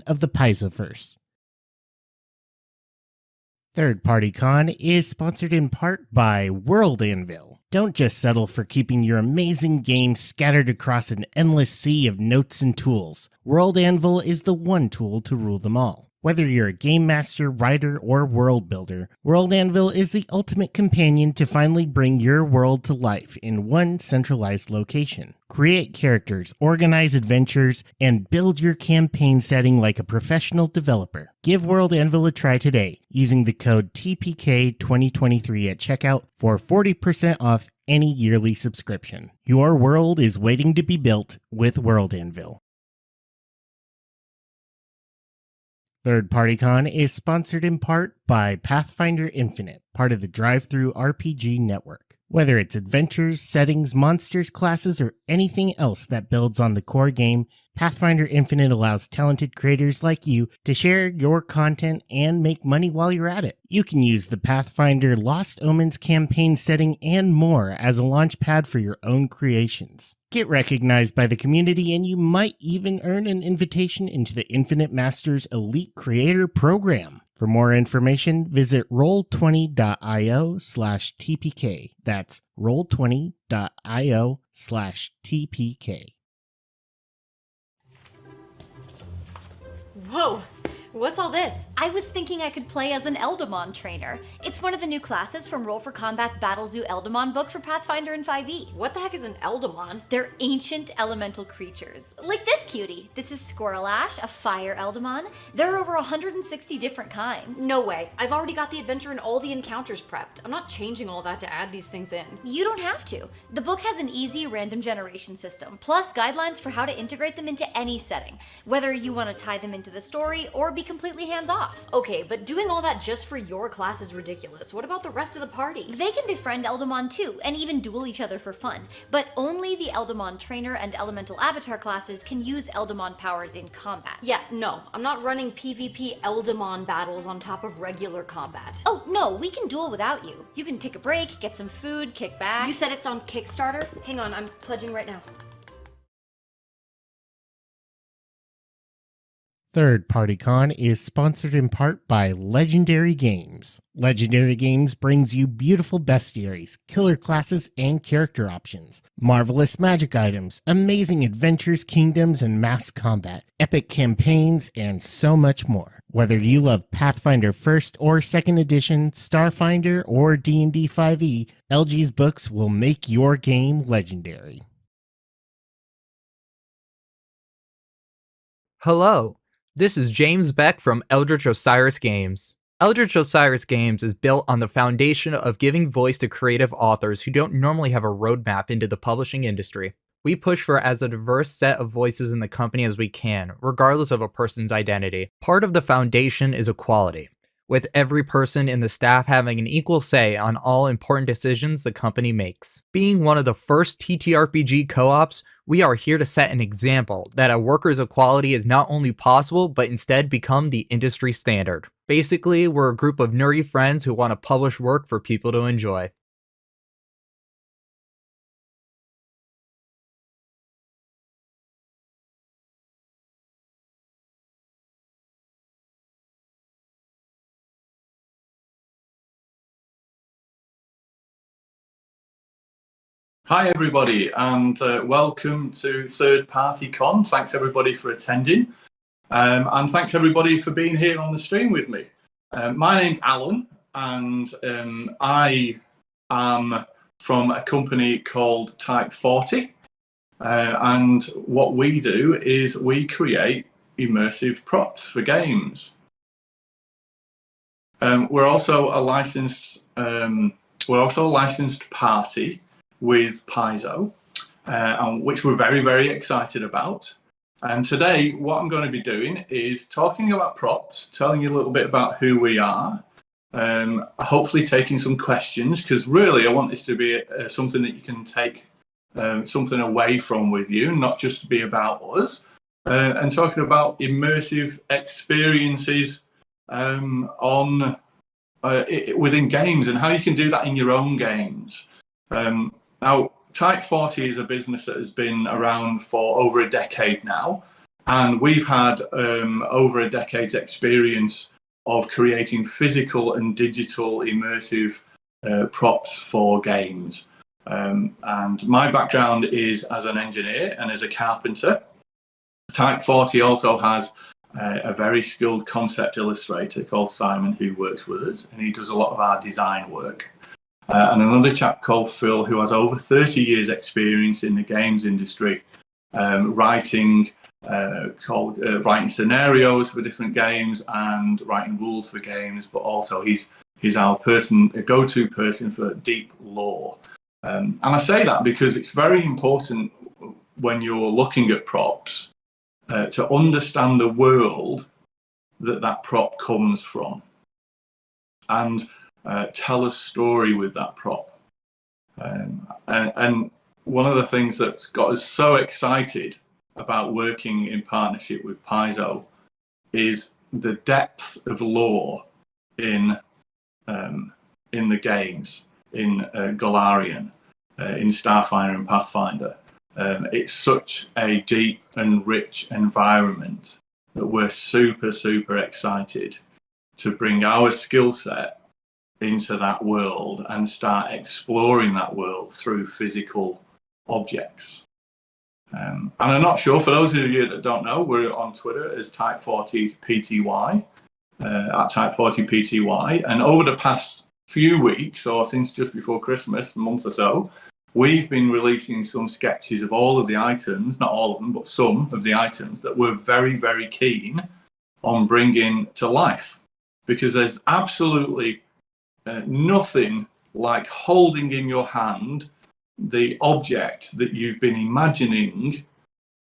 of the Paizoverse. Third Party Con is sponsored in part by World Anvil. Don't just settle for keeping your amazing game scattered across an endless sea of notes and tools. World Anvil is the one tool to rule them all. Whether you're a game master, writer, or world builder, World Anvil is the ultimate companion to finally bring your world to life in one centralized location. Create characters, organize adventures, and build your campaign setting like a professional developer. Give World Anvil a try today using the code TPK2023 at checkout for 40% off any yearly subscription. Your world is waiting to be built with World Anvil. Third Party Con is sponsored in part by Pathfinder Infinite, part of the Drive-Thru RPG network. Whether it's adventures, settings, monsters, classes, or anything else that builds on the core game, Pathfinder Infinite allows talented creators like you to share your content and make money while you're at it. You can use the Pathfinder Lost Omens campaign setting and more as a launch pad for your own creations. Get recognized by the community, and you might even earn an invitation into the Infinite Masters Elite Creator Program. For more information, visit roll20.io/TPK. That's roll20.io/TPK. Whoa! What's all this? I was thinking I could play as an Eldamon trainer. It's one of the new classes from Roll for Combat's Battle Zoo Eldamon book for Pathfinder and 5e. What the heck is an Eldamon? They're ancient elemental creatures. Like this cutie. This is Squirrel Ash, a fire Eldamon. There are over 160 different kinds. No way. I've already got the adventure and all the encounters prepped. I'm not changing all that to add these things in. You don't have to. The book has an easy random generation system, plus guidelines for how to integrate them into any setting, whether you want to tie them into the story or be completely hands-off. Okay, but doing all that just for your class is ridiculous. What about the rest of the party? They can befriend Eldamon too, and even duel each other for fun, but only the Eldamon trainer and elemental avatar classes can use Eldamon powers in combat. Yeah, no, I'm not running PvP Eldamon battles on top of regular combat. Oh, no, we can duel without you. You can take a break, get some food, kick back. You said it's on Kickstarter? Hang on, I'm pledging right now. Third Party Con is sponsored in part by Legendary Games. Legendary Games brings you beautiful bestiaries, killer classes, and character options, marvelous magic items, amazing adventures, kingdoms, and mass combat, epic campaigns, and so much more. Whether you love Pathfinder 1st or 2nd edition, Starfinder, or D&D 5e, LG's books will make your game legendary. Hello. This is James Beck from Eldritch Osiris Games. Eldritch Osiris Games is built on the foundation of giving voice to creative authors who don't normally have a roadmap into the publishing industry. We push for as a diverse set of voices in the company as we can, regardless of a person's identity. Part of the foundation is equality, with every person in the staff having an equal say on all important decisions the company makes. Being one of the first TTRPG co-ops, we are here to set an example that a workers' equality is not only possible, but instead become the industry standard. Basically, we're a group of nerdy friends who want to publish work for people to enjoy. Hi everybody, and welcome to Third Party Con. Thanks everybody for attending, and thanks everybody for being here on the stream with me. My name's Alan, and I am from a company called TYPE40, and what we do is we create immersive props for games. We're also a licensed party with Paizo, which we're very, very excited about. And today, what I'm going to be doing is talking about props, telling you a little bit about who we are, hopefully taking some questions, because really I want this to be something that you can take something away from with you, not just be about us, and talking about immersive experiences within games and how you can do that in your own games. Now, TYPE40 is a business that has been around for over a decade now, And we've had over a decade's experience of creating physical and digital immersive props for games. And my background is as an engineer and as a carpenter. TYPE40 also has a very skilled concept illustrator called Simon who works with us, and he does a lot of our design work. And another chap called Phil who has over 30 years experience in the games industry, writing scenarios for different games and writing rules for games, but also he's our go-to person for deep lore. And I say that because it's very important when you're looking at props to understand the world that prop comes from, and tell a story with that prop. And one of the things that's got us so excited about working in partnership with Paizo is the depth of lore in the games, in Golarion, in Starfinder and Pathfinder. It's such a deep and rich environment that we're super, super excited to bring our skill set into that world and start exploring that world through physical objects. And I'm not sure, for those of you that don't know, we're on Twitter as TYPE40PTY, at TYPE40PTY. And over the past few weeks, or since just before Christmas, a month or so, we've been releasing some sketches of all of the items, not all of them, but some of the items that we're very, very keen on bringing to life. Because there's absolutely nothing like holding in your hand the object that you've been imagining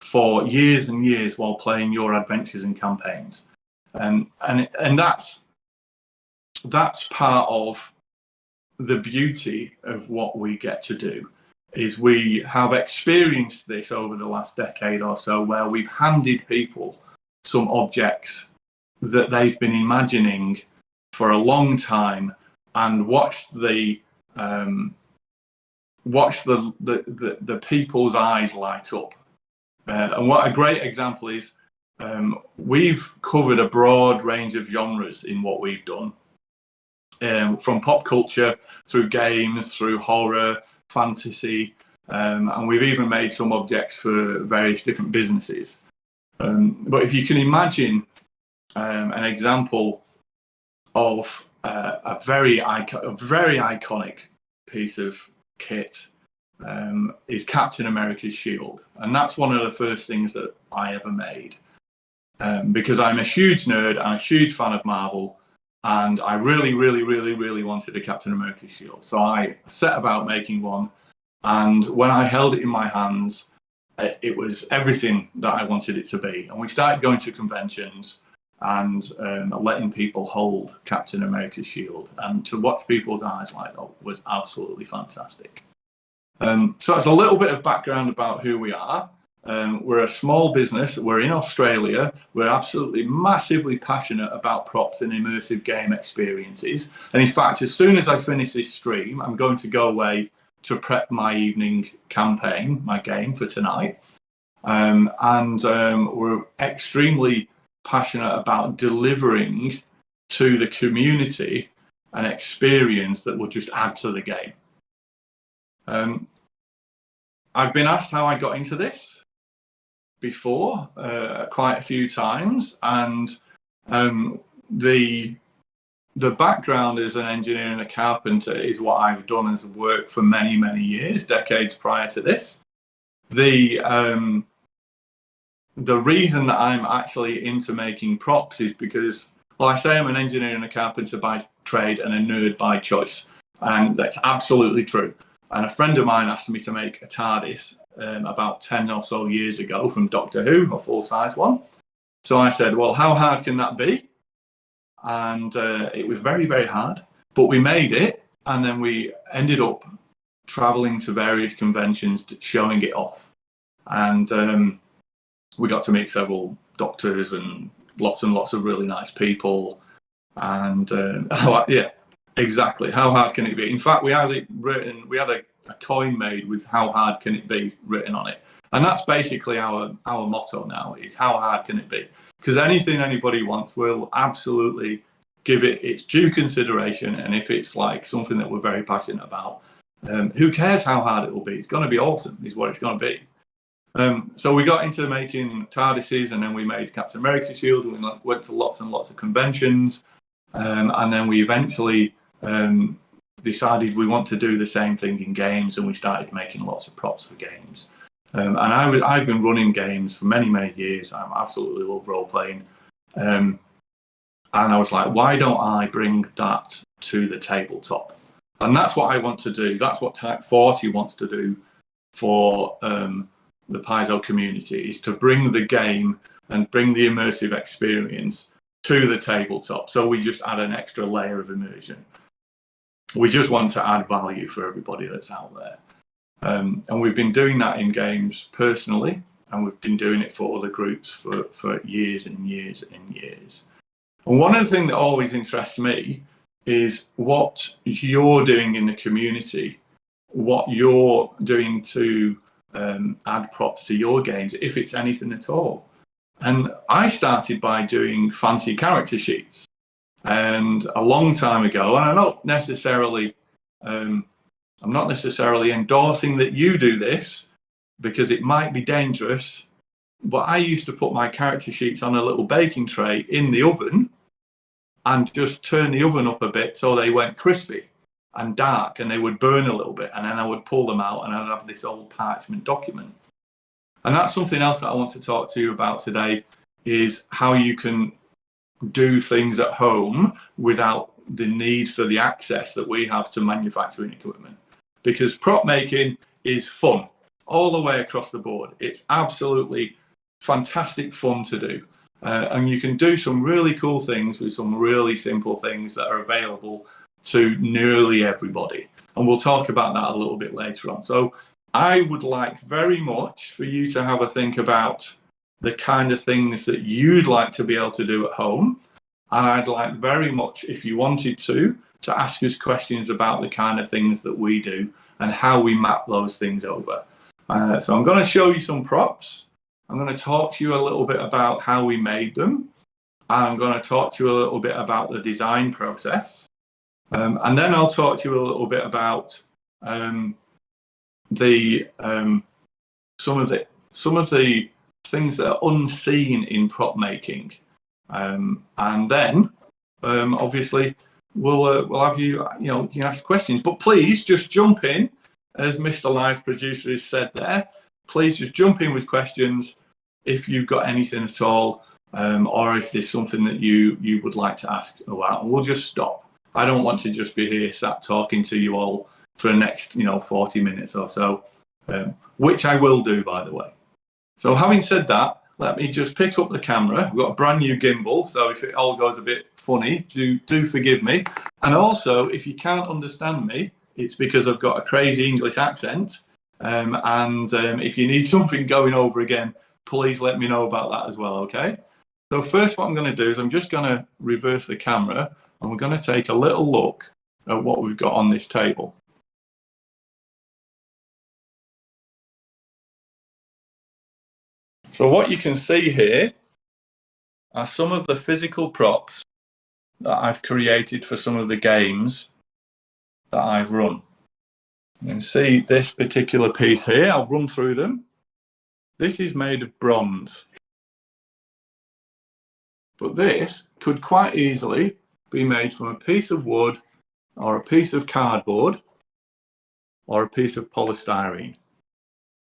for years and years while playing your adventures and campaigns. And that's part of the beauty of what we get to do, is we have experienced this over the last decade or so, where we've handed people some objects that they've been imagining for a long time and watched the people's eyes light up. And what a great example is, we've covered a broad range of genres in what we've done, from pop culture through games, through horror, fantasy, and we've even made some objects for various different businesses. But if you can imagine an example of a very iconic piece of kit, is Captain America's shield, and that's one of the first things that I ever made, because I'm a huge nerd and a huge fan of Marvel, and I really wanted a Captain America's shield. So I set about making one, and when I held it in my hands, it was everything that I wanted it to be. And we started going to conventions and letting people hold Captain America's shield, and to watch people's eyes light up was absolutely fantastic. So that's a little bit of background about who we are. We're a small business. We're in Australia. We're absolutely massively passionate about props and immersive game experiences. And in fact, as soon as I finish this stream, I'm going to go away to prep my evening campaign, my game for tonight. We're extremely passionate about delivering to the community an experience that will just add to the game. I've been asked how I got into this before, quite a few times, and the background as an engineer and a carpenter is what I've done as work for many years, decades prior to this. The reason that I'm actually into making props is because, well, I say I'm an engineer and a carpenter by trade and a nerd by choice, and that's absolutely true. And a friend of mine asked me to make a TARDIS about 10 or so years ago from Doctor Who, a full-size one. So I said, well, how hard can that be? And it was very hard, but we made it, and then we ended up traveling to various conventions showing it off. And we got to meet several doctors and lots of really nice people. And yeah, exactly. How hard can it be? In fact, we had it written. We had a coin made with how hard can it be written on it. And that's basically our motto now, is how hard can it be? Because anything anybody wants, we'll absolutely give it its due consideration. And if it's like something that we're very passionate about, who cares how hard it will be? It's going to be awesome, is what it's going to be. So we got into making TARDISes, and then we made Captain America Shield, and we went to lots and lots of conventions. And then we eventually decided we want to do the same thing in games, and we started making lots of props for games. And I've been running games for many, many years. I absolutely love role-playing. And I was like, why don't I bring that to the tabletop? And that's what I want to do. That's what TYPE40 wants to do for the Paizo community, is to bring the game and bring the immersive experience to the tabletop. So we just add an extra layer of immersion. We just want to add value for everybody that's out there. And we've been doing that in games personally, and we've been doing it for other groups for years and years and years. And one of the things that always interests me is what you're doing in the community, what you're doing to add props to your games, if it's anything at all. And I started by doing fancy character sheets. And a long time ago, and I'm not necessarily endorsing that you do this, because it might be dangerous, but I used to put my character sheets on a little baking tray in the oven and just turn the oven up a bit so they went crispy and dark, and they would burn a little bit, and then I would pull them out and I'd have this old parchment document. And that's something else that I want to talk to you about today, is how you can do things at home without the need for the access that we have to manufacturing equipment. Because prop making is fun all the way across the board. It's absolutely fantastic fun to do. And you can do some really cool things with some really simple things that are available to nearly everybody. And we'll talk about that a little bit later on. So I would like very much for you to have a think about the kind of things that you'd like to be able to do at home. And I'd like very much, if you wanted to ask us questions about the kind of things that we do and how we map those things over. So I'm going to show you some props. I'm going to talk to you a little bit about how we made them. And I'm going to talk to you a little bit about the design process. And then I'll talk to you a little bit about some of the things that are unseen in prop making. And then obviously we'll have you can ask questions, but please just jump in, as Mr. Live Producer has said there. Please just jump in with questions if you've got anything at all, or if there's something that you would like to ask about, and we'll just stop. I don't want to just be here sat talking to you all for the next 40 minutes or so, which I will do, by the way. So having said that, let me just pick up the camera. We've got a brand new gimbal, so if it all goes a bit funny, do forgive me. And also, if you can't understand me, it's because I've got a crazy English accent. And if you need something going over again, please let me know about that as well, okay? So first, what I'm going to do is I'm just going to reverse the camera, and we're going to take a little look at what we've got on this table. So what you can see here are some of the physical props that I've created for some of the games that I've run. You can see this particular piece here. I'll run through them. This is made of bronze. But this could quite easily be made from a piece of wood or a piece of cardboard or a piece of polystyrene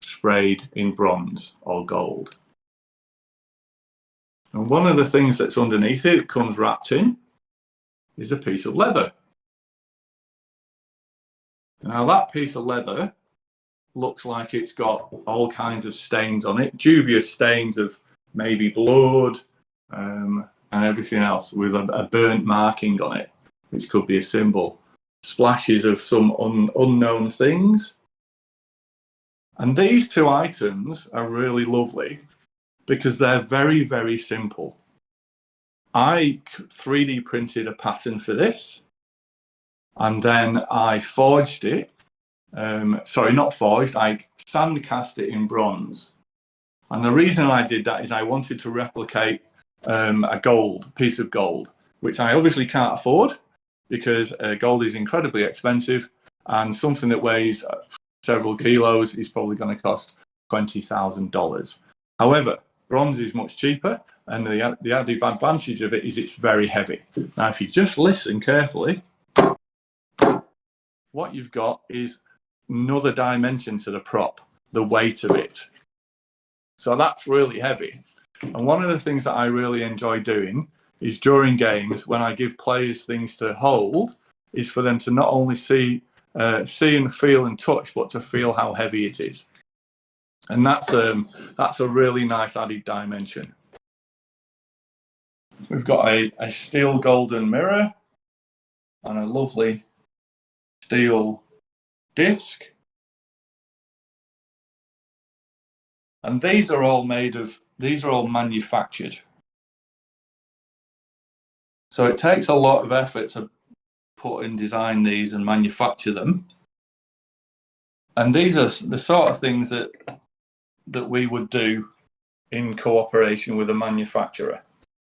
sprayed in bronze or gold. And one of the things that's underneath it comes wrapped in is a piece of leather. Now that piece of leather looks like it's got all kinds of stains on it, dubious stains of maybe blood and everything else, with a burnt marking on it, which could be a symbol. Splashes of some unknown things. And these two items are really lovely because they're very, very simple. I 3D printed a pattern for this, and then I forged it sorry, not forged, I sand cast it in bronze. And the reason I did that is I wanted to replicate a piece of gold, which I obviously can't afford because gold is incredibly expensive, and something that weighs several kilos is probably going to cost $20,000. However, bronze is much cheaper, and the added advantage of it is it's very heavy. Now, if you just listen carefully, what you've got is another dimension to the prop, the weight of it. So that's really heavy. And one of the things that I really enjoy doing is during games, when I give players things to hold, is for them to not only see and feel and touch, but to feel how heavy it is. And that's a really nice added dimension. We've got a steel golden mirror and a lovely steel disc. And these are all manufactured. So it takes a lot of effort to put and design these and manufacture them. And these are the sort of things that we would do in cooperation with a manufacturer.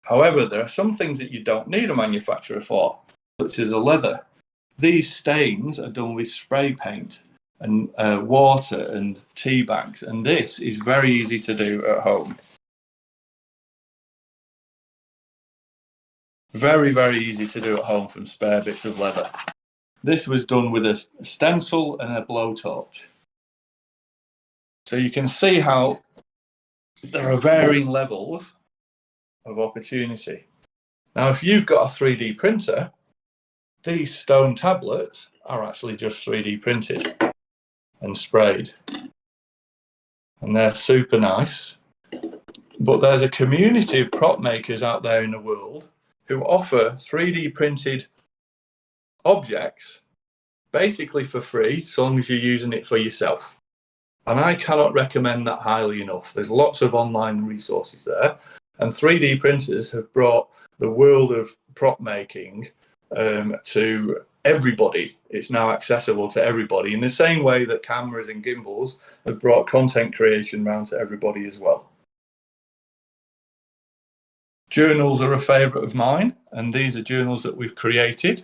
However, there are some things that you don't need a manufacturer for, such as a leather. These stains are done with spray paint and water and tea bags, and this is very easy to do at home. Very, very easy to do at home from spare bits of leather. This was done with a stencil and a blowtorch. So you can see how there are varying levels of opportunity. Now, if you've got a 3D printer, these stone tablets are actually just 3D printed and sprayed. And they're super nice. But there's a community of prop makers out there in the world who offer 3D printed objects basically for free, so long as you're using it for yourself. And I cannot recommend that highly enough. There's lots of online resources there, and 3D printers have brought the world of prop making to everybody. It's now accessible to everybody in the same way that cameras and gimbals have brought content creation around to everybody as well. Journals are a favourite of mine, and these are journals that we've created.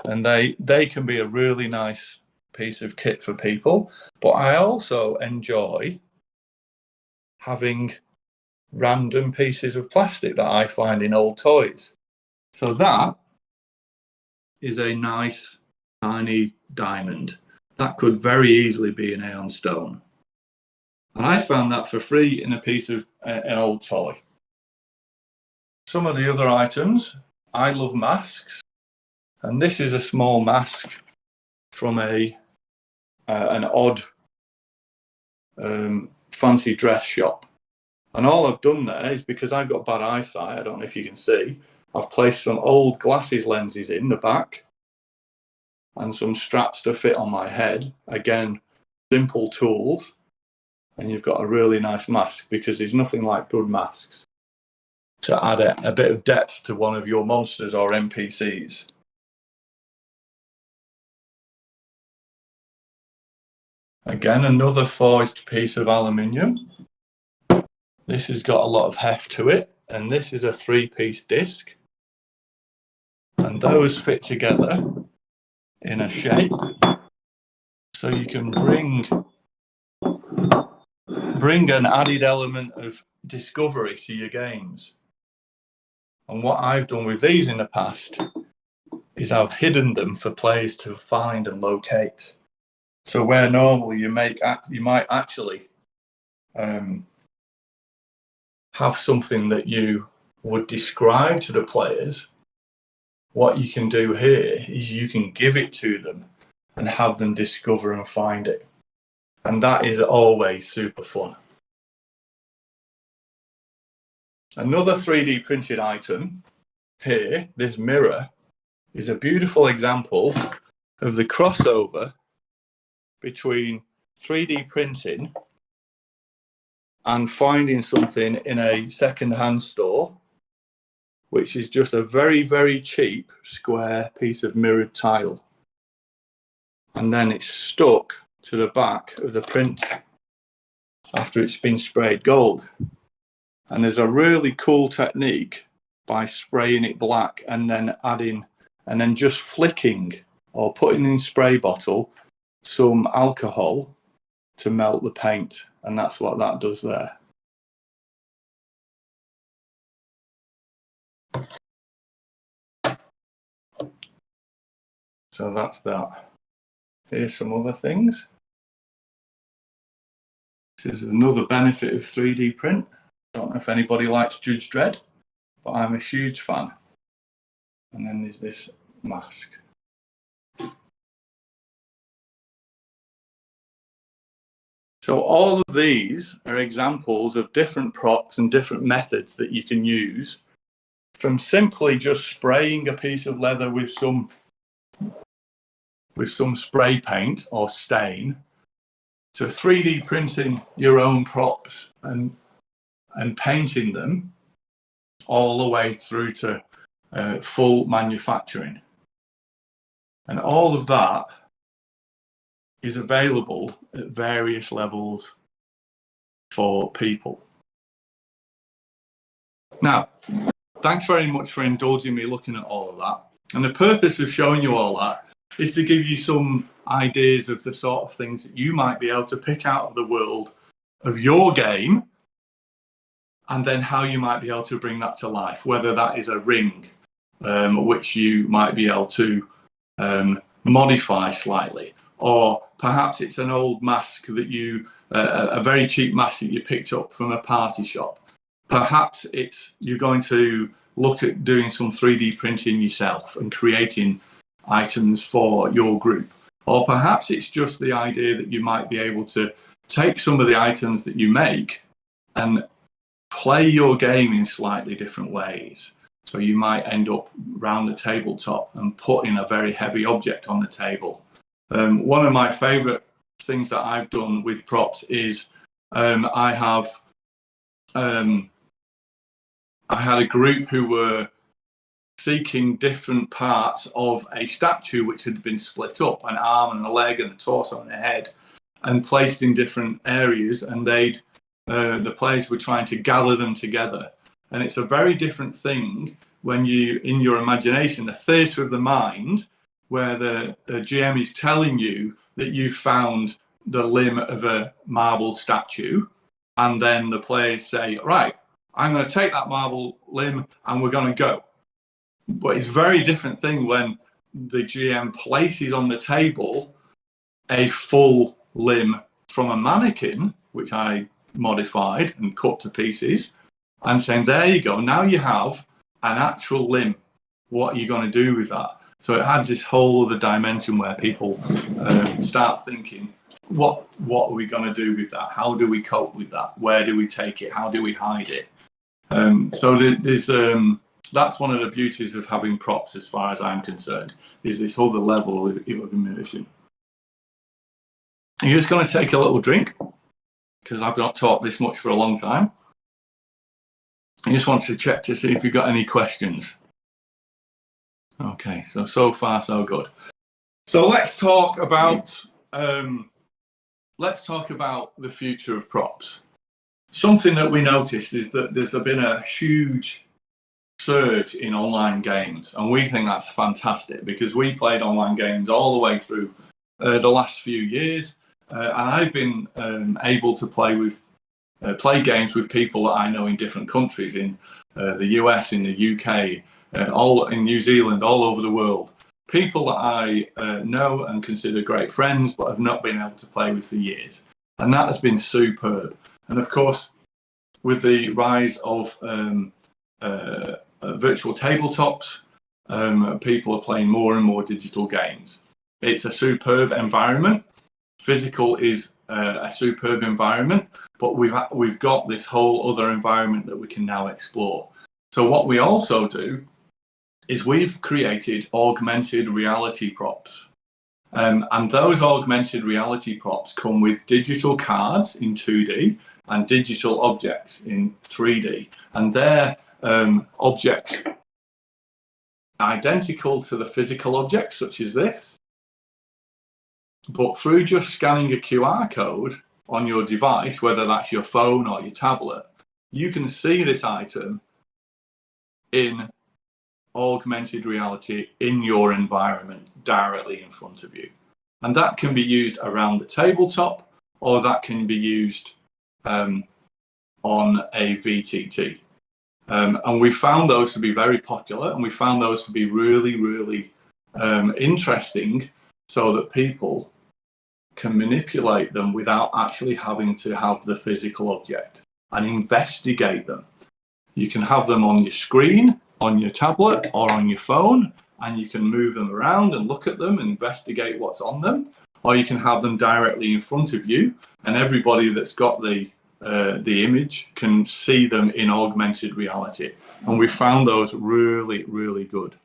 And they can be a really nice piece of kit for people. But I also enjoy having random pieces of plastic that I find in old toys. So that is a nice tiny diamond. That could very easily be an Aeon stone. And I found that for free in a piece of an old toy. Some of the other items, I love masks. And this is a small mask from an odd fancy dress shop. And all I've done there is, because I've got bad eyesight, I don't know if you can see, I've placed some old glasses lenses in the back and some straps to fit on my head. Again, simple tools. And you've got a really nice mask, because there's nothing like good masks to add a bit of depth to one of your monsters or NPCs. Again, another forged piece of aluminium. This has got a lot of heft to it, and this is a 3-piece disc. And those fit together in a shape, so you can bring an added element of discovery to your games. And what I've done with these in the past is I've hidden them for players to find and locate. So where normally you might actually have something that you would describe to the players, what you can do here is you can give it to them and have them discover and find it. And that is always super fun. Another 3D printed item here, this mirror, is a beautiful example of the crossover between 3D printing and finding something in a second-hand store, which is just a very, very cheap square piece of mirrored tile. and then it's stuck to the back of the print after it's been sprayed gold. And there's a really cool technique by spraying it black and then just flicking or putting in a spray bottle some alcohol to melt the paint, and that's what that does there. So that's that. Here's some other things. This is another benefit of 3D print. I don't know if anybody likes Judge Dredd, but I'm a huge fan. And then there's this mask. So all of these are examples of different props and different methods that you can use, from simply just spraying a piece of leather with some spray paint or stain, to 3D printing your own props and painting them, all the way through to full manufacturing. And all of that is available at various levels for people. Now, thanks very much for indulging me looking at all of that. And the purpose of showing you all that is to give you some ideas of the sort of things that you might be able to pick out of the world of your game, and then how you might be able to bring that to life, whether that is a ring, which you might be able to modify slightly, or perhaps it's an old mask that a very cheap mask that you picked up from a party shop. Perhaps you're going to look at doing some 3D printing yourself and creating items for your group. Or perhaps it's just the idea that you might be able to take some of the items that you make and play your game in slightly different ways. So you might end up round the tabletop and putting a very heavy object on the table. One of my favorite things that I've done with props is I had a group who were seeking different parts of a statue which had been split up, an arm and a leg and a torso and a head, and placed in different areas, and the players were trying to gather them together. And it's a very different thing when you, in your imagination, the theatre of the mind, where the GM is telling you that you found the limb of a marble statue, and then the players say, right, I'm going to take that marble limb and we're going to go. But it's a very different thing when the GM places on the table a full limb from a mannequin, which I modified and cut to pieces, and saying, there you go, now you have an actual limb. What are you going to do with that? So it adds this whole other dimension where people start thinking, what are we going to do with that? How do we cope with that? Where do we take it? How do we hide it? So there's that's one of the beauties of having props, as far as I'm concerned, is this other level of immersion. You're just going to take a little drink, because I've not talked this much for a long time. I just want to check to see if you've got any questions. Okay, so far so good. So let's talk about the future of props. Something that we noticed is that there's been a huge surge in online games, and we think that's fantastic, because we played online games all the way through the last few years, and I've been able to play games with people that I know in different countries, in the US, in the UK, all in New Zealand, all over the world. People that I know and consider great friends, but have not been able to play with for years, and that has been superb. And of course, with the rise of virtual tabletops, people are playing more and more digital games. It's a superb environment. Physical is a superb environment, but we've got this whole other environment that we can now explore. So what we also do is we've created augmented reality props. And those augmented reality props come with digital cards in 2D and digital objects in 3D. And they're objects identical to the physical objects, such as this. But through just scanning a QR code on your device, whether that's your phone or your tablet, you can see this item in augmented reality in your environment directly in front of you. And that can be used around the tabletop, or that can be used on a VTT. And we found those to be very popular, and we found those to be really, really interesting, so that people can manipulate them without actually having to have the physical object and investigate them. You can have them on your screen, on your tablet, or on your phone, and you can move them around and look at them and investigate what's on them. Or you can have them directly in front of you, and everybody that's got the image can see them in augmented reality. And we found those really, really good.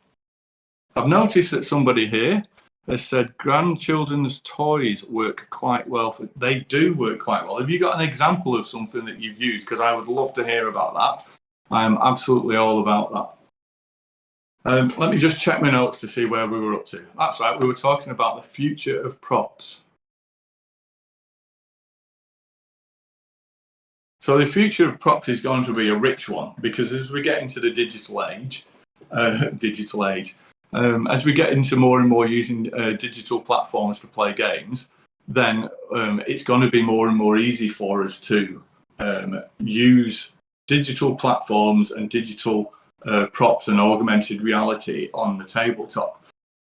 I've noticed that somebody here has said grandchildren's toys work quite well. They do work quite well. Have you got an example of something that you've used? Because I would love to hear about that. I'm absolutely all about that. Let me just check my notes to see where we were up to. That's right, we were talking about the future of props. So the future of props is going to be a rich one, because as we get into the digital age, as we get into more and more using digital platforms to play games, then it's going to be more and more easy for us to use digital platforms and digital props and augmented reality on the tabletop.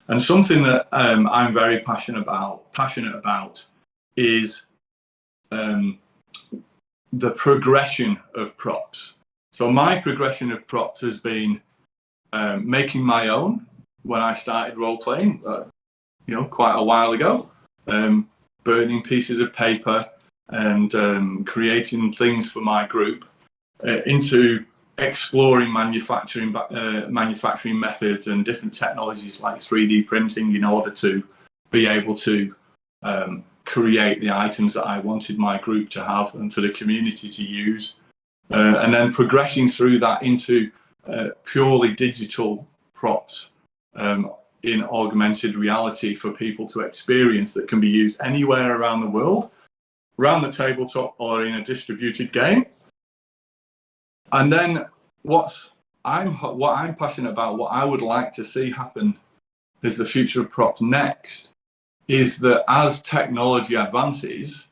And something that I'm very passionate about is the progression of props. So my progression of props has been making my own when I started role-playing, quite a while ago, burning pieces of paper and creating things for my group, into exploring manufacturing methods and different technologies like 3D printing in order to be able to create the items that I wanted my group to have and for the community to use, and then progressing through that into purely digital props in augmented reality for people to experience, that can be used anywhere around the world, around the tabletop or in a distributed game. And then what I'm passionate about, what I would like to see happen as the future of props next, is that as technology advances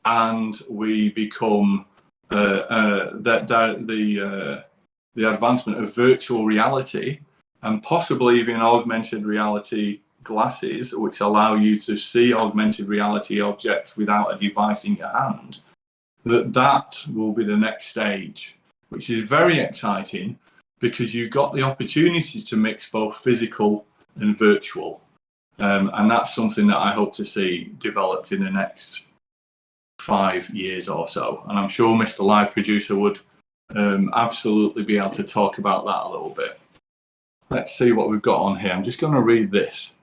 and we become the advancement of virtual reality and possibly even augmented reality glasses, which allow you to see augmented reality objects without a device in your hand, that will be the next stage, which is very exciting, because you've got the opportunity to mix both physical and virtual. And that's something that I hope to see developed in the next 5 years or so. And I'm sure Mr. Live Producer would absolutely be able to talk about that a little bit. Let's see what we've got on here. I'm just going to read this.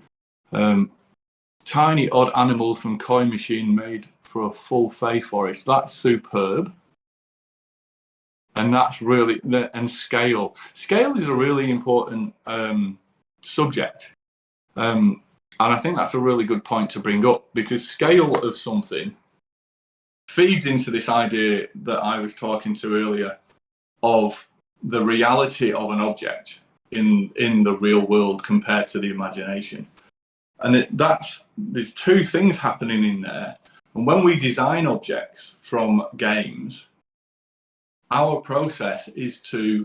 Tiny odd animals from Coin Machine made for a full fey forest. That's superb. And that's really, and scale. Scale is a really important subject. And I think that's a really good point to bring up, because scale of something feeds into this idea that I was talking to earlier of the reality of an object in the real world compared to the imagination. And there's two things happening in there. And when we design objects from games, our process is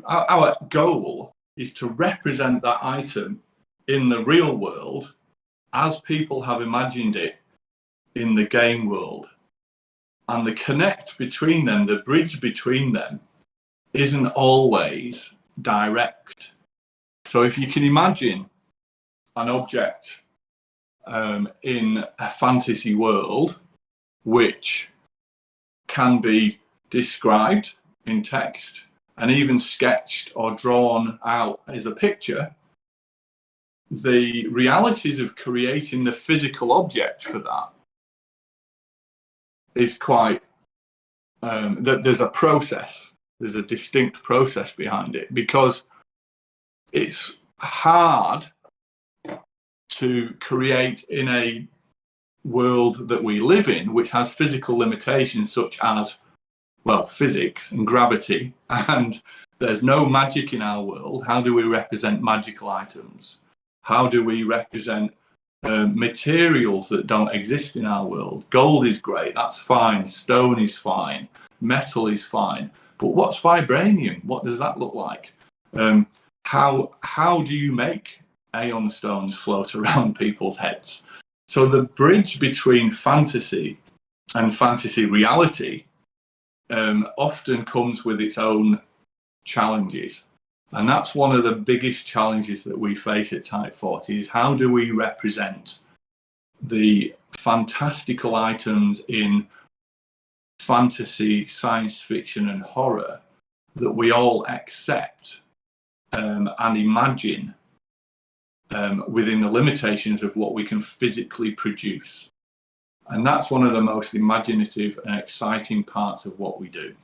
our goal is to represent that item in the real world as people have imagined it in the game world. And the connect between them, the bridge between them, isn't always direct. So if you can imagine an object in a fantasy world which can be described in text and even sketched or drawn out as a picture, the realities of creating the physical object for that is quite, there's a process, there's a distinct process behind it, because it's hard to create in a world that we live in, which has physical limitations such as, well, physics and gravity, and there's no magic in our world, how do we represent magical items? How do we represent materials that don't exist in our world? Gold is great, that's fine. Stone is fine. Metal is fine. But what's vibranium? What does that look like? How do you make aeon stones float around people's heads? So the bridge between fantasy and fantasy reality often comes with its own challenges. And that's one of the biggest challenges that we face at TYPE40 is how do we represent the fantastical items in fantasy, science fiction and horror that we all accept and imagine within the limitations of what we can physically produce. And that's one of the most imaginative and exciting parts of what we do,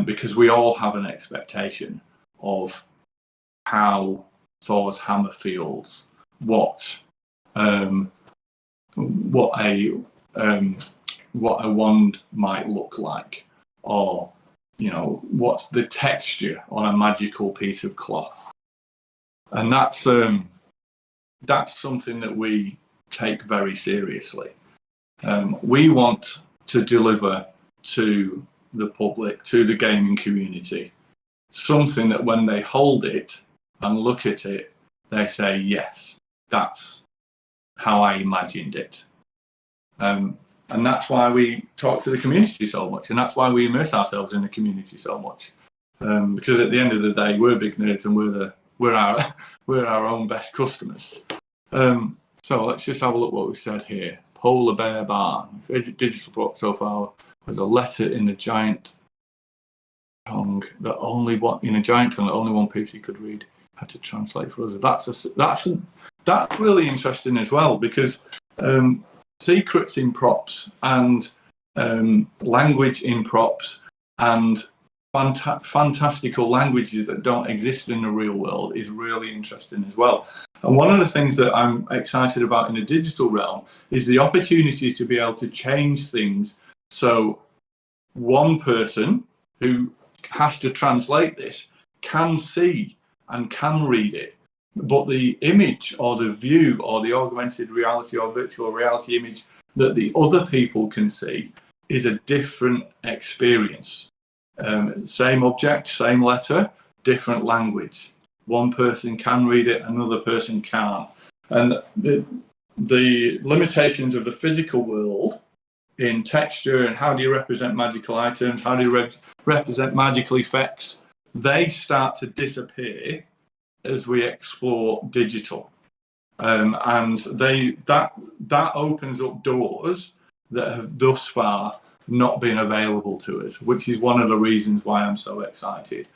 because we all have an expectation of how Thor's hammer feels, what a wand might look like, or what's the texture on a magical piece of cloth. And that's something that we take very seriously. We want to deliver to the public, to the gaming community, something that when they hold it and look at it, they say, yes, that's how I imagined it. And that's why we talk to the community so much, and that's why we immerse ourselves in the community so much. Because at the end of the day, we're big nerds and we're our own best customers. So let's just have a look what we've said here. Polar Bear Barn. Digital book so far was a letter in the giant tongue that only one PC could read. Had to translate for us. That's really interesting as well, because secrets in props and language in props and fantastical languages that don't exist in the real world is really interesting as well. And one of the things that I'm excited about in the digital realm is the opportunity to be able to change things. So one person who has to translate this can see and can read it, but the image or the view or the augmented reality or virtual reality image that the other people can see is a different experience. Same object, same letter, different language. One person can read it, another person can't. And the limitations of the physical world in texture and how do you represent magical items, how do you represent magical effects, they start to disappear as we explore digital. And that opens up doors that have thus far not been available to us, which is one of the reasons why I'm so excited.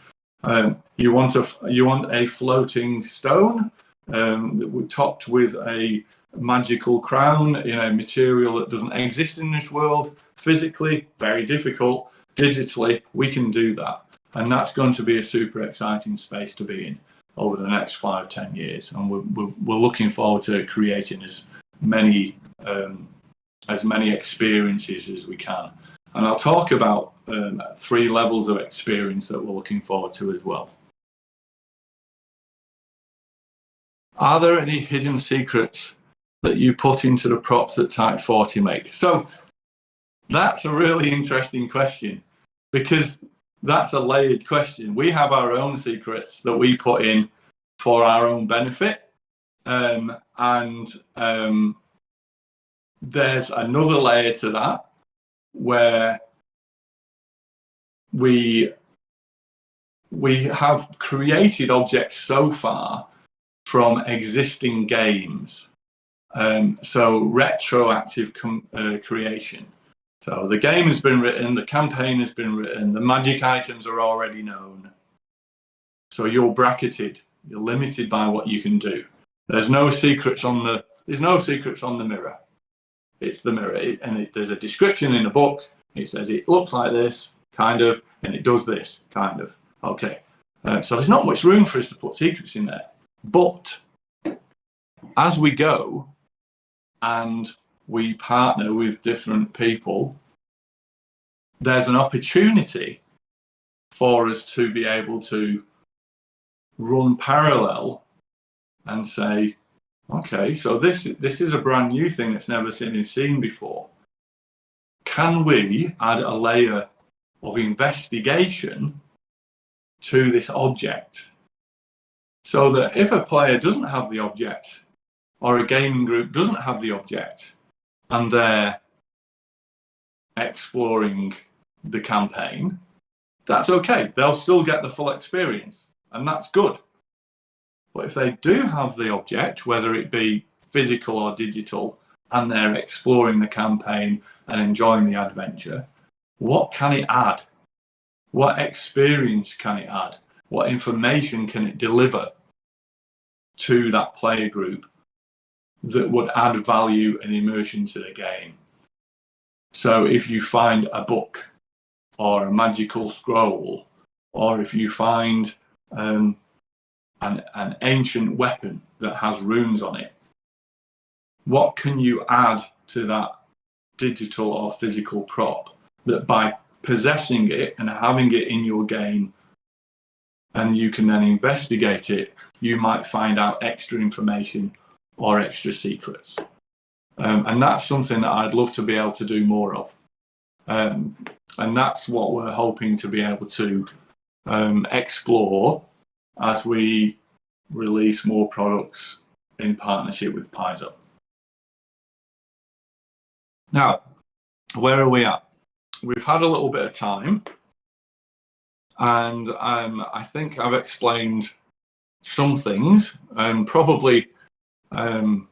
You want a floating stone that we're topped with a magical crown in a material that doesn't exist in this world. Physically, very difficult. Digitally, we can do that. And that's going to be a super exciting space to be in over the next 5-10 years. And we're looking forward to creating as many experiences as we can. And I'll talk about 3 levels of experience that we're looking forward to as well. Are there any hidden secrets that you put into the props that TYPE40 make? So that's a really interesting question, because that's a layered question. We have our own secrets that we put in for our own benefit. And there's another layer to that where we have created objects so far from existing games. So retroactive creation. So the game has been written, the campaign has been written, the magic items are already known. So you're bracketed, you're limited by what you can do. There's no secrets on the mirror. It's the mirror, there's a description in the book. It says it looks like this, kind of, and it does this, kind of. Okay, so there's not much room for us to put secrets in there. But as we go and we partner with different people, there's an opportunity for us to be able to run parallel and say, okay, so this is a brand new thing that's never been seen before. Can we add a layer of investigation to this object so that if a player doesn't have the object or a gaming group doesn't have the object and they're exploring the campaign, that's okay. They'll still get the full experience, and that's good. But if they do have the object, whether it be physical or digital, and they're exploring the campaign and enjoying the adventure, what can it add? What experience can it add? What information can it deliver to that player group that would add value and immersion to the game? So if you find a book or a magical scroll, or if you find an ancient weapon that has runes on it, what can you add to that digital or physical prop that by possessing it and having it in your game, and you can then investigate it, you might find out extra information or extra secrets. And that's something that I'd love to be able to do more of. And that's what we're hoping to be able to explore as we release more products in partnership with Paizo. Now, where are we at? We've had a little bit of time, and I think I've explained some things and probably gone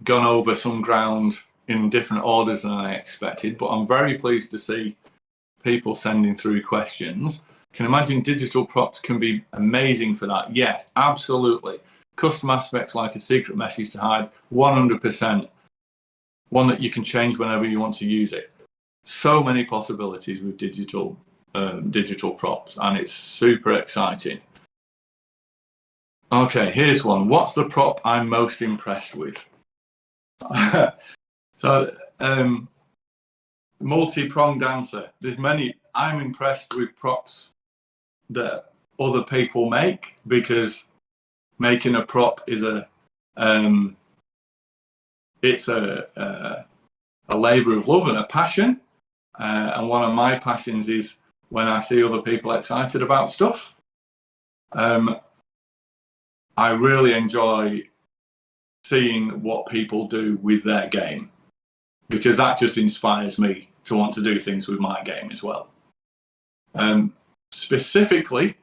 over some ground in different orders than I expected, but I'm very pleased to see people sending through questions. Can imagine digital props can be amazing for that. Yes, absolutely. Custom aspects like a secret message to hide, 100%. One that you can change whenever you want to use it. So many possibilities with digital props, and it's super exciting. Okay, here's one. What's the prop I'm most impressed with? So, multi-pronged answer. There's many. I'm impressed with props that other people make, because making a prop is it's a labor of love and a passion. And one of my passions is when I see other people excited about stuff. I really enjoy seeing what people do with their game, because that just inspires me to want to do things with my game as well. Specifically,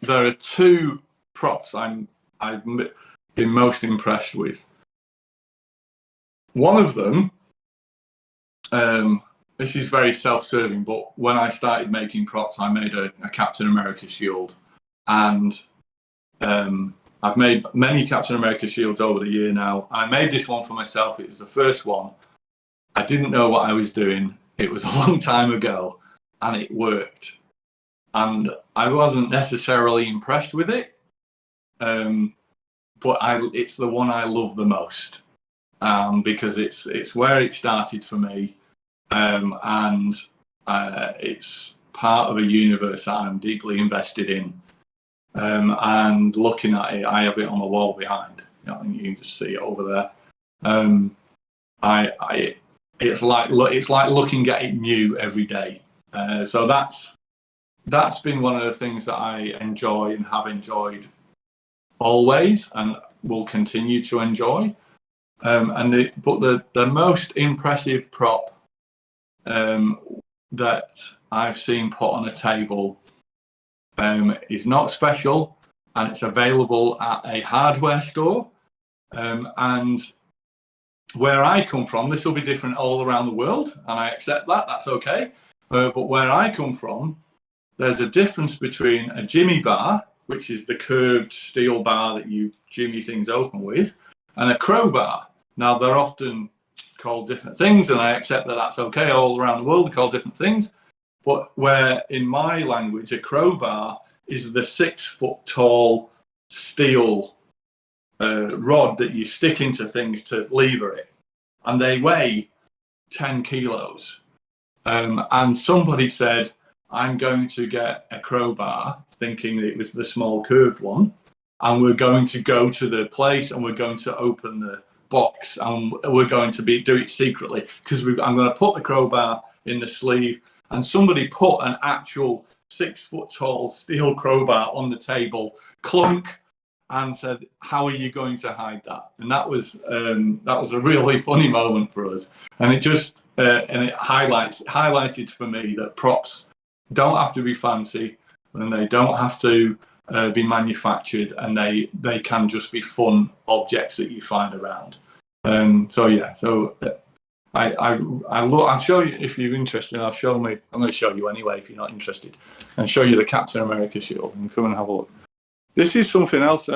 there are two props I've been most impressed with. One of them, this is very self-serving, but when I started making props, I made a Captain America shield, and I've made many Captain America shields over the year now. I made this one for myself. It was the first one. I didn't know what I was doing. It was a long time ago, and it worked. And I wasn't necessarily impressed with it, but it's the one I love the most, because it's where it started for me, and it's part of a universe that I'm deeply invested in. And looking at it, I have it on the wall behind. You can just see it over there. It's like looking at it new every day. So that's been one of the things that I enjoy and have enjoyed always, and will continue to enjoy. But the most impressive prop that I've seen put on a table is not special, and it's available at a hardware store. And where I come from, this will be different all around the world, and I accept that. That's okay. But where I come from, there's a difference between a jimmy bar, which is the curved steel bar that you jimmy things open with, and a crowbar. Now, they're often called different things, and I accept that that's okay. All around the world, they're called different things. But where in my language, a crowbar is the 6 foot tall steel rod that you stick into things to lever it, and they weigh 10 kilos. And somebody said, I'm going to get a crowbar, thinking it was the small curved one, and we're going to go to the place and we're going to open the box and we're going to do it secretly, because I'm going to put the crowbar in the sleeve. And somebody put an actual 6 foot tall steel crowbar on the table, clunk, and said, how are you going to hide that? And that was a really funny moment for us. And it just and it highlighted for me that props don't have to be fancy, and they don't have to be manufactured, and they can just be fun objects that you find around. I'll show you if you're interested. I'm going to show you anyway if you're not interested, and show you the Captain America shield, and come and have a look. This is something else.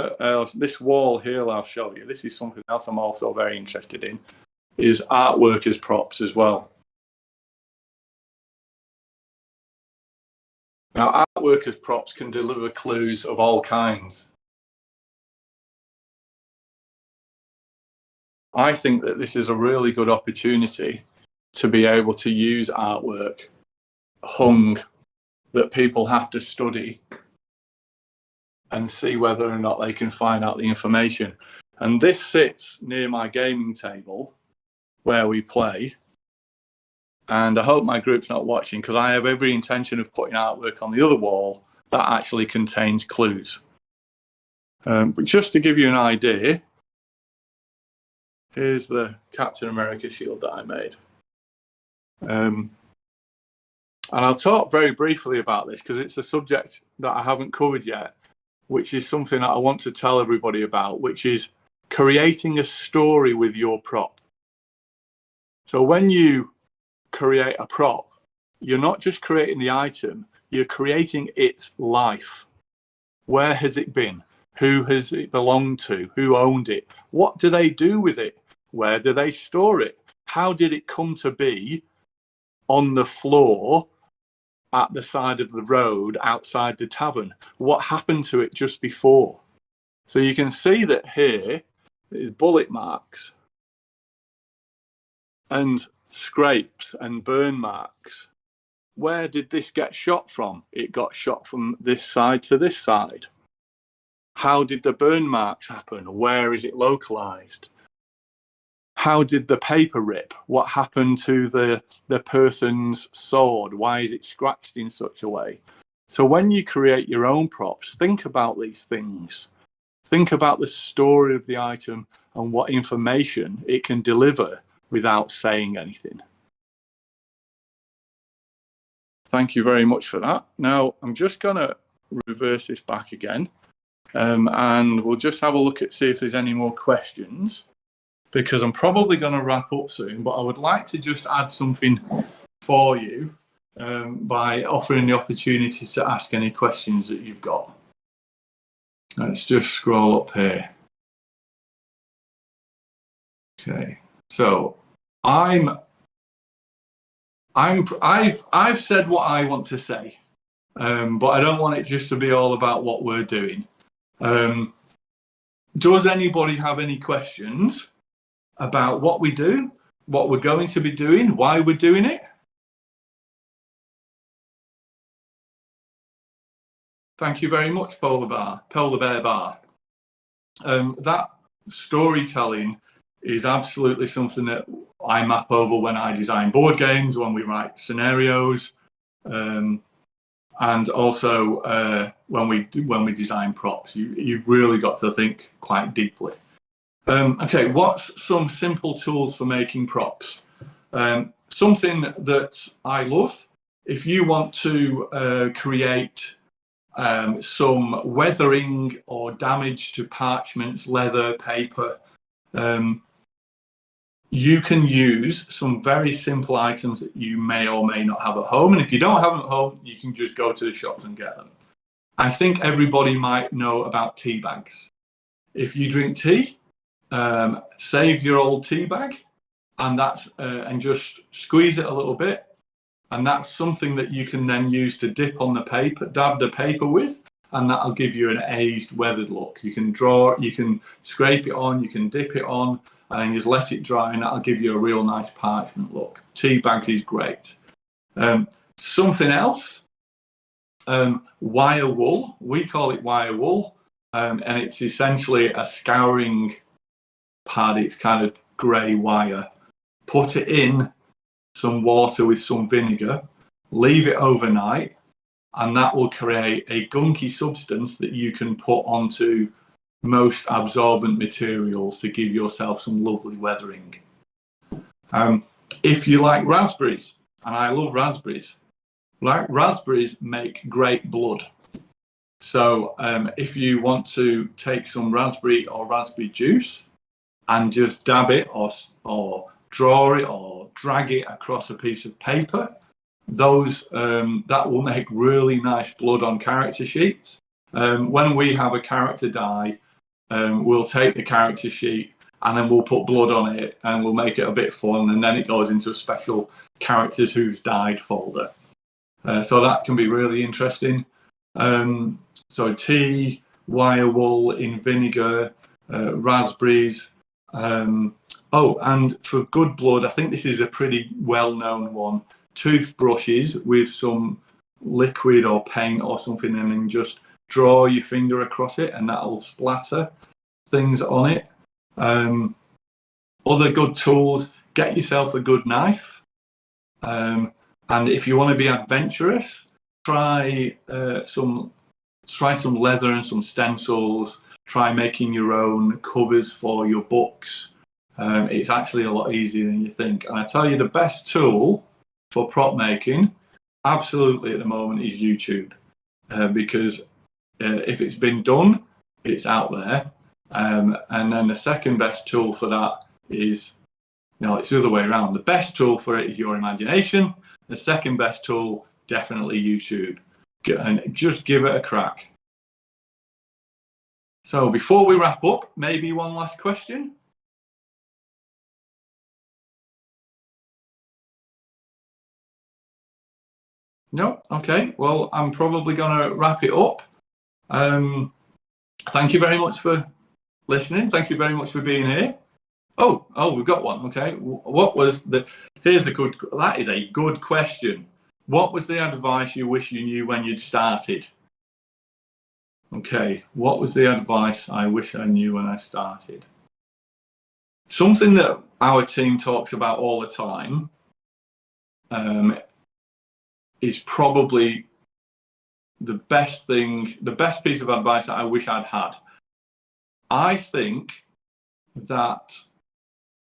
This wall here, I'll show you. This is something else I'm also very interested in, is artwork as props as well. Now, artwork as props can deliver clues of all kinds. I think that this is a really good opportunity to be able to use artwork hung that people have to study and see whether or not they can find out the information. And this sits near my gaming table where we play. And I hope my group's not watching, because I have every intention of putting artwork on the other wall that actually contains clues. But just to give you an idea, here's the Captain America shield that I made. And I'll talk very briefly about this because it's a subject that I haven't covered yet, which is something that I want to tell everybody about, which is creating a story with your prop. So when you create a prop, you're not just creating the item, you're creating its life. Where has it been? Who has it belonged to? Who owned it? What do they do with it? Where do they store it? How did it come to be on the floor at the side of the road outside the tavern? What happened to it just before? So you can see that here is bullet marks and scrapes and burn marks. Where did this get shot from? It got shot from this side to this side. How did the burn marks happen? Where is it localized? How did the paper rip? What happened to the person's sword? Why is it scratched in such a way? So when you create your own props, think about these things. Think about the story of the item and what information it can deliver without saying anything. Thank you very much for that. Now, I'm just going to reverse this back again, and we'll just have a look at see if there's any more questions, because I'm probably going to wrap up soon, but I would like to just add something for you by offering the opportunity to ask any questions that you've got. Let's just scroll up here. Okay, so I've said what I want to say, but I don't want it just to be all about what we're doing. Does anybody have any questions about what we do, what we're going to be doing, why we're doing it? Thank you very much, Polar Bear Bar. That storytelling is absolutely something that I map over when I design board games, when we write scenarios, and also when we design props. You've really got to think quite deeply. Okay, what's some simple tools for making props? Something that I love, if you want to create some weathering or damage to parchments, leather, paper, you can use some very simple items that you may or may not have at home. And if you don't have them at home, you can just go to the shops and get them. I think everybody might know about tea bags. If you drink tea, save your old tea bag and just squeeze it a little bit. And that's something that you can then use to dip on the paper, dab the paper with, and that'll give you an aged, weathered look. You can draw, you can scrape it on, you can dip it on, and then just let it dry, and that'll give you a real nice parchment look. Tea bags is great. Something else, wire wool. We call it wire wool, and it's essentially a scouring pad. It's kind of grey wire. Put it in some water with some vinegar, leave it overnight, and that will create a gunky substance that you can put onto most absorbent materials to give yourself some lovely weathering. If you like raspberries, and I love raspberries, raspberries make great blood. So if you want to take some raspberry or raspberry juice and just dab it or draw it or drag it across a piece of paper, that will make really nice blood on character sheets. When we have a character die, we'll take the character sheet and then we'll put blood on it and we'll make it a bit fun, and then it goes into a special characters who's died folder. So that can be really interesting. So tea, wire wool in vinegar, raspberries. And for good blood, I think this is a pretty well-known one. Toothbrushes with some liquid or paint or something, and then just draw your finger across it, and that'll splatter things on it. Other good tools: get yourself a good knife, and if you want to be adventurous, try some leather and some stencils. Try making your own covers for your books. It's actually a lot easier than you think. And I tell you, the best tool for prop making, absolutely at the moment, is YouTube, because if it's been done, it's out there. And then the second best tool for that is, it's the other way around. The best tool for it is your imagination. The second best tool, definitely YouTube. And just give it a crack. So before we wrap up, maybe one last question. No? Okay. Well, I'm probably going to wrap it up. Thank you very much for listening. Thank you very much for being here. Oh, we've got one. Okay. That is a good question. What was the advice you wish you knew when you'd started? Okay. What was the advice I wish I knew when I started? Something that our team talks about all the time is probably the best piece of advice that I wish I'd had. I think that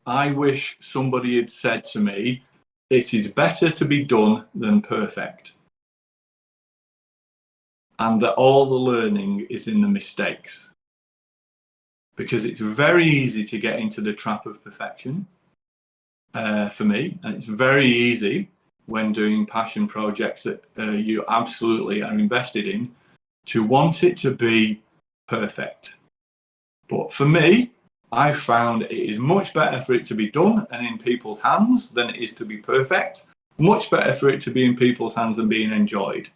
I wish somebody had said to me, it is better to be done than perfect. And that all the learning is in the mistakes. Because it's very easy to get into the trap of perfection for me. And it's very easy when doing passion projects that you absolutely are invested in to want it to be perfect. But for me, I found it is much better for it to be done and in people's hands than it is to be perfect. Much better for it to be in people's hands and being enjoyed.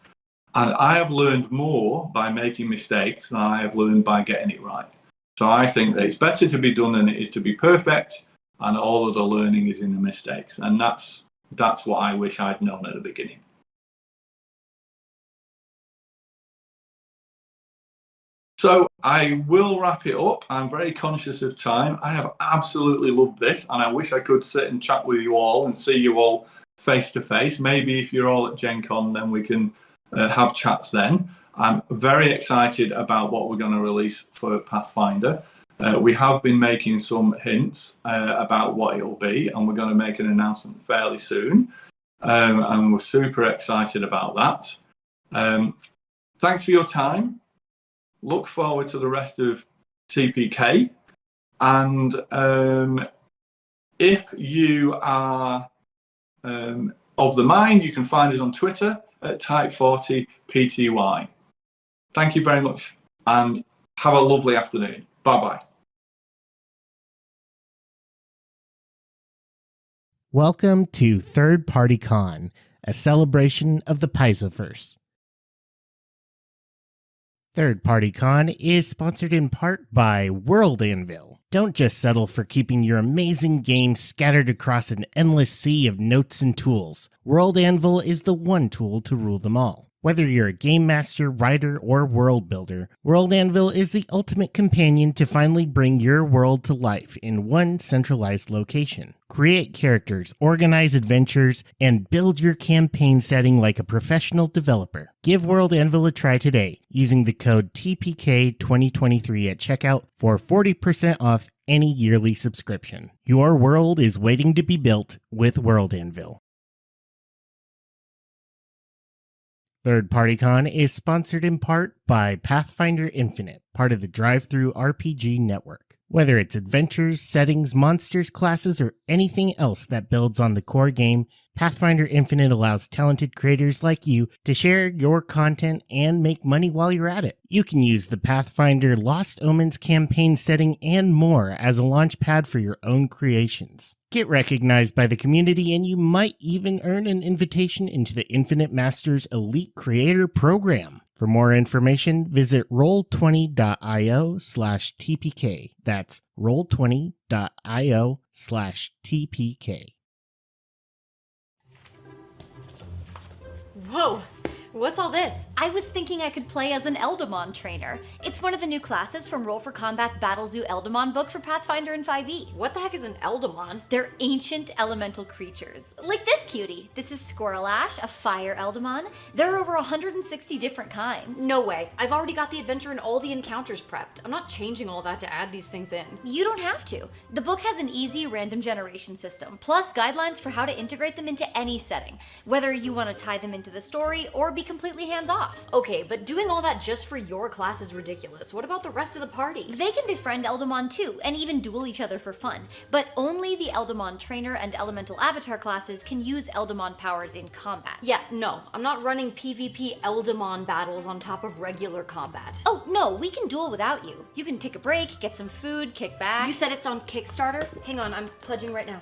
And I have learned more by making mistakes than I have learned by getting it right. So I think that it's better to be done than it is to be perfect, and all of the learning is in the mistakes. And that's what I wish I'd known at the beginning. So I will wrap it up. I'm very conscious of time. I have absolutely loved this, and I wish I could sit and chat with you all and see you all face to face. Maybe if you're all at Gen Con, then we can have chats then. I'm very excited about what we're going to release for Pathfinder. We have been making some hints about what it'll be, and we're going to make an announcement fairly soon. And we're super excited about that. Thanks for your time. Look forward to the rest of TPK. And if you are of the mind, you can find us on Twitter at TYPE40 PTY. Thank you very much, and have a lovely afternoon. Bye-bye. Welcome to Third Party Con, a celebration of the Paizoverse. Third Party Con is sponsored in part by World Anvil. Don't just settle for keeping your amazing game scattered across an endless sea of notes and tools. World Anvil is the one tool to rule them all. Whether you're a game master, writer, or world builder, World Anvil is the ultimate companion to finally bring your world to life in one centralized location. Create characters, organize adventures, and build your campaign setting like a professional developer. Give World Anvil a try today using the code TPK2023 at checkout for 40% off any yearly subscription. Your world is waiting to be built with World Anvil. Third Party Con is sponsored in part by Pathfinder Infinite, part of the Drive-Thru RPG network. Whether it's adventures, settings, monsters, classes, or anything else that builds on the core game, Pathfinder Infinite allows talented creators like you to share your content and make money while you're at it. You can use the Pathfinder Lost Omens campaign setting and more as a launchpad for your own creations. Get recognized by the community, and you might even earn an invitation into the Infinite Masters Elite Creator Program. For more information, visit roll20.io/TPK. That's roll20.io/TPK. Whoa! What's all this? I was thinking I could play as an Eldamon trainer. It's one of the new classes from Roll for Combat's Battle Zoo Eldamon book for Pathfinder and 5e. What the heck is an Eldamon? They're ancient elemental creatures. Like this cutie. This is Squirrel Ash, a fire Eldamon. There are over 160 different kinds. No way. I've already got the adventure and all the encounters prepped. I'm not changing all that to add these things in. You don't have to. The book has an easy random generation system, plus guidelines for how to integrate them into any setting, whether you want to tie them into the story or be completely hands-off. Okay, but doing all that just for your class is ridiculous. What about the rest of the party? They can befriend Eldamon too, and even duel each other for fun, but only the Eldamon trainer and elemental avatar classes can use Eldamon powers in combat. Yeah, no, I'm not running PvP Eldamon battles on top of regular combat. Oh, no, we can duel without you. You can take a break, get some food, kick back. You said it's on Kickstarter? Hang on, I'm pledging right now.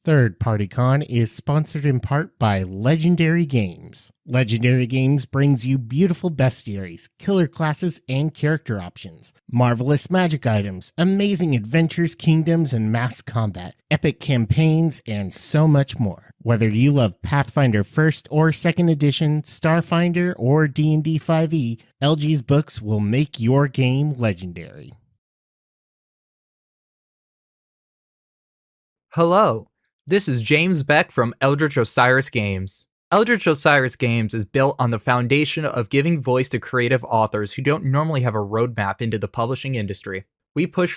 Third Party Con is sponsored in part by Legendary Games. Legendary Games brings you beautiful bestiaries, killer classes, and character options, marvelous magic items, amazing adventures, kingdoms, and mass combat, epic campaigns, and so much more. Whether you love Pathfinder 1st or 2nd edition, Starfinder, or D&D 5e, LG's books will make your game legendary. Hello, this is James Beck from Eldritch Osiris Games. Eldritch Osiris Games is built on the foundation of giving voice to creative authors who don't normally have a roadmap into the publishing industry. We push